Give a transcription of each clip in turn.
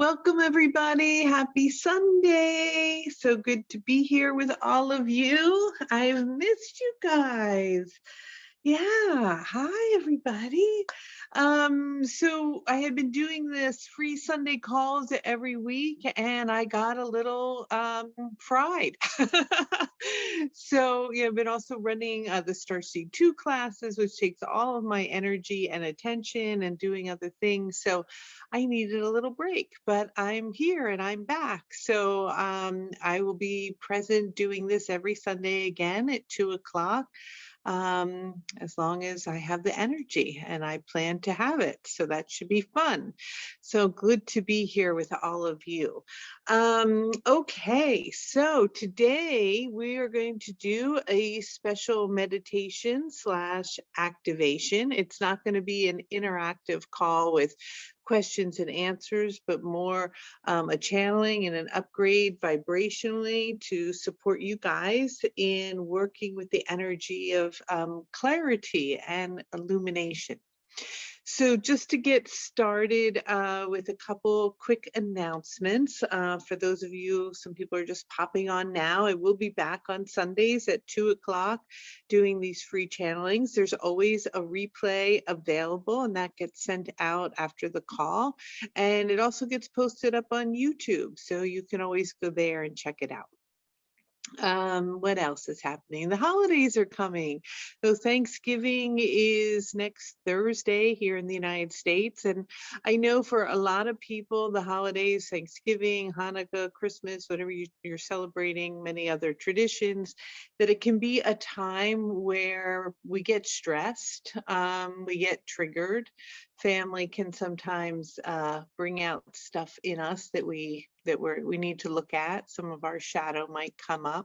Welcome, everybody. Happy Sunday. So good to be here with all of you. I've missed you guys. Yeah. Hi, everybody. So I had been doing this free Sunday calls every week, and I got a little fried. So yeah, I've been also running the Starseed 2 classes, which takes all of my energy and attention, and doing other things. So I needed a little break, but I'm here and I'm back. So I will be present doing this every Sunday again at 2 o'clock, as long as I have the energy, and I plan to have it. So that should be fun. So good to be here with all of you. Okay, so today we are going to do a special meditation slash activation. It's not going to be an interactive call with questions and answers, but more a channeling and an upgrade vibrationally to support you guys in working with the energy of clarity and illumination. So just to get started with a couple quick announcements, for those of you, some people are just popping on now. I will be back on Sundays at 2 o'clock doing these free channelings. There's always a replay available, and that gets sent out after the call. And it also gets posted up on YouTube, so you can always go there and check it out. What else is happening? The holidays are coming. So Thanksgiving is next Thursday here in the United States. And I know for a lot of people, the holidays, Thanksgiving, Hanukkah, Christmas, whatever you're celebrating, many other traditions, that it can be a time where we get stressed, we get triggered. Family can sometimes bring out stuff in us that we need to look at. Some of our shadow might come up.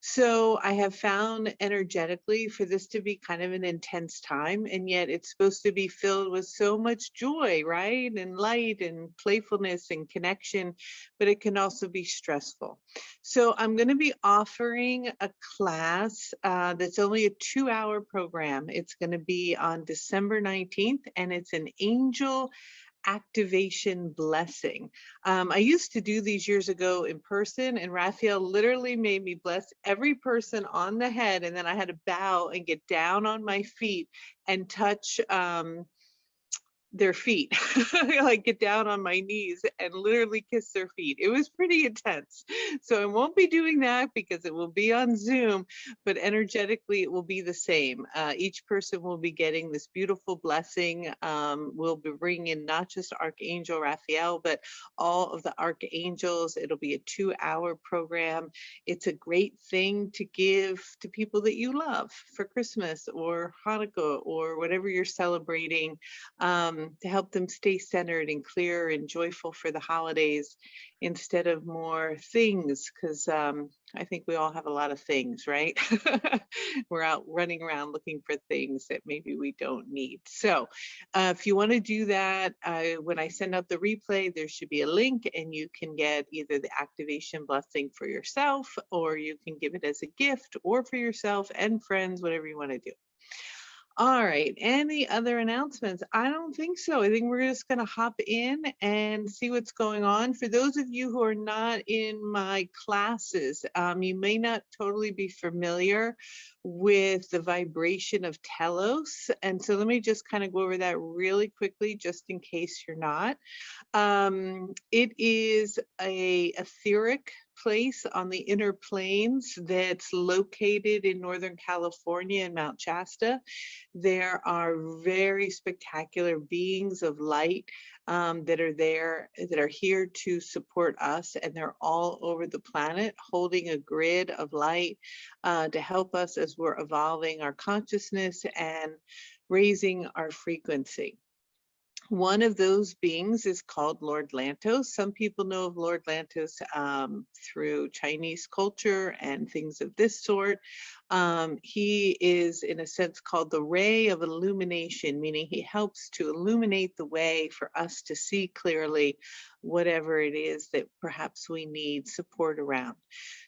So I have found energetically for this to be kind of an intense time, and yet it's supposed to be filled with so much joy, right? And light and playfulness and connection, but it can also be stressful. So I'm going to be offering a class that's only a 2-hour program. It's going to be on December 19th, and it's an angel activation blessing. I used to do these years ago in person, and Raphael literally made me bless every person on the head, and then I had to bow and get down on my feet and touch their feet, like get down on my knees and literally kiss their feet. It was pretty intense. So I won't be doing that because it will be on Zoom, but energetically it will be the same. Each person will be getting this beautiful blessing. We'll be bringing in not just Archangel Raphael, but all of the archangels. It'll be a 2-hour program. It's a great thing to give to people that you love for Christmas or Hanukkah or whatever you're celebrating, to help them stay centered and clear and joyful for the holidays instead of more things, because I think we all have a lot of things, right? We're out running around looking for things that maybe we don't need. So if you want to do that, when I send out the replay, there should be a link, and you can get either the activation blessing for yourself, or you can give it as a gift, or for yourself and friends, whatever you want to do. All right, any other announcements? I don't think so. I think we're just going to hop in and see what's going on. For those of you who are not in my classes, you may not totally be familiar with the vibration of Telos. And so let me just kind of go over that really quickly, just in case you're not. It is a etheric place on the inner planes that's located in Northern California in Mount Shasta. There are very spectacular beings of light that are there, that are here to support us, and they're all over the planet holding a grid of light to help us as we're evolving our consciousness and raising our frequency. One of those beings is called Lord Lantos. Some people know of Lord Lantos through Chinese culture and things of this sort. He is, in a sense, called the ray of illumination, meaning he helps to illuminate the way for us to see clearly whatever it is that perhaps we need support around.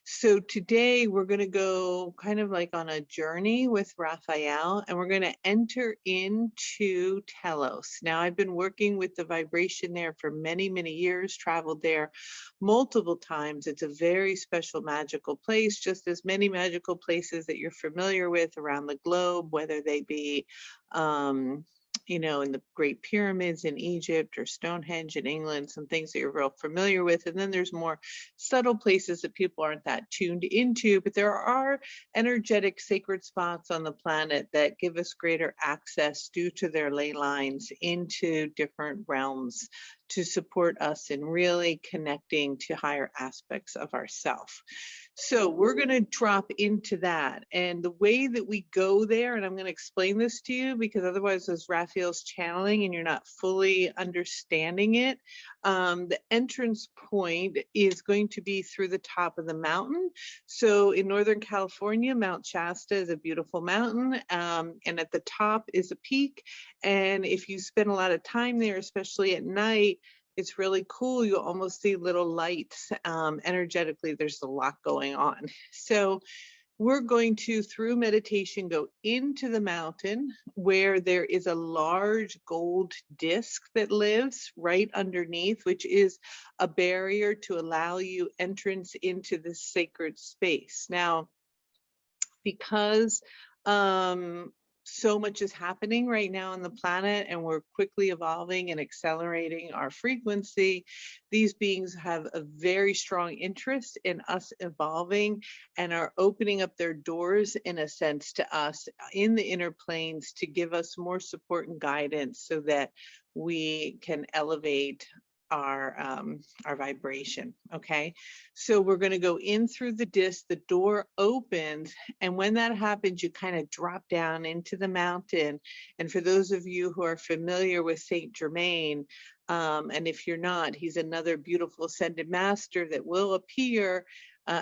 So today we're going to go kind of like on a journey with Raphael, and we're going to enter into Telos. Now, I've been working with the vibration there for many, many years, traveled there multiple times. It's a very special, magical place, just as many magical places that you're familiar with around the globe, whether they be in the Great Pyramids in Egypt or Stonehenge in England, some things that you're real familiar with. And then there's more subtle places that people aren't that tuned into, but there are energetic sacred spots on the planet that give us greater access due to their ley lines into different realms to support us in really connecting to higher aspects of ourself. So we're going to drop into that. And the way that we go there, and I'm going to explain this to you because otherwise as Raphael's channeling and you're not fully understanding it, the entrance point is going to be through the top of the mountain. So in Northern California, Mount Shasta is a beautiful mountain, and at the top is a peak. And if you spend a lot of time there, especially at night, it's really cool. You almost see little lights. Energetically, there's a lot going on. So we're going to, through meditation, go into the mountain where there is a large gold disc that lives right underneath, which is a barrier to allow you entrance into this sacred space. Now, because so much is happening right now on the planet and we're quickly evolving and accelerating our frequency, these beings have a very strong interest in us evolving and are opening up their doors, in a sense, to us in the inner planes to give us more support and guidance so that we can elevate our vibration. Okay, so we're going to go in through the disc, the door opens, and when that happens, you kind of drop down into the mountain. And for those of you who are familiar with Saint Germain, and if you're not, he's another beautiful ascended master that will appear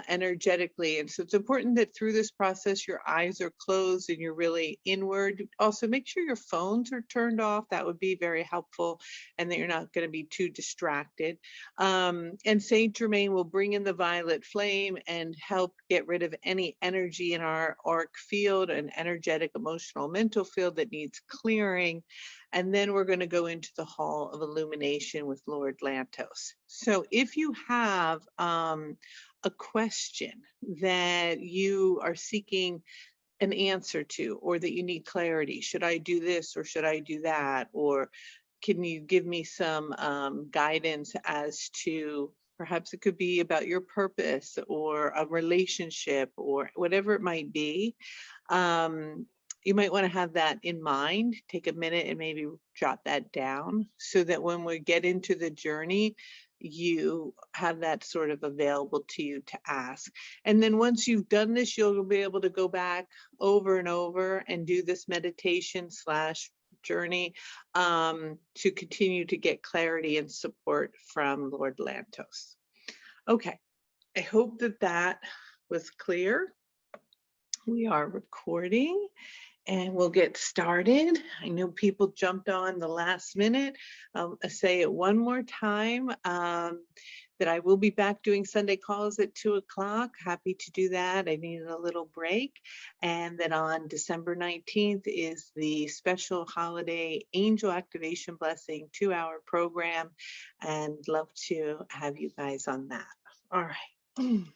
energetically. And so it's important that through this process, your eyes are closed and you're really inward. Also, make sure your phones are turned off. That would be very helpful, and that you're not going to be too distracted. And Saint Germain will bring in the violet flame and help get rid of any energy in our auric field, an energetic, emotional, mental field that needs clearing. And then we're going to go into the Hall of Illumination with Lord Lantos. So if you have a question that you are seeking an answer to, or that you need clarity, should I do this or should I do that? Or can you give me some guidance as to, perhaps it could be about your purpose or a relationship or whatever it might be. You might want to have that in mind. Take a minute and maybe jot that down so that when we get into the journey, you have that sort of available to you to ask. And then once you've done this, you'll be able to go back over and over and do this meditation / journey to continue to get clarity and support from Lord Lantos. Okay, I hope that that was clear. We are recording and we'll get started. I know people jumped on the last minute. I'll say it one more time, that I will be back doing Sunday calls at 2 o'clock. Happy to do that. I needed a little break. And then on December 19th is the special holiday Angel Activation Blessing 2-hour program, and love to have you guys on that. All right.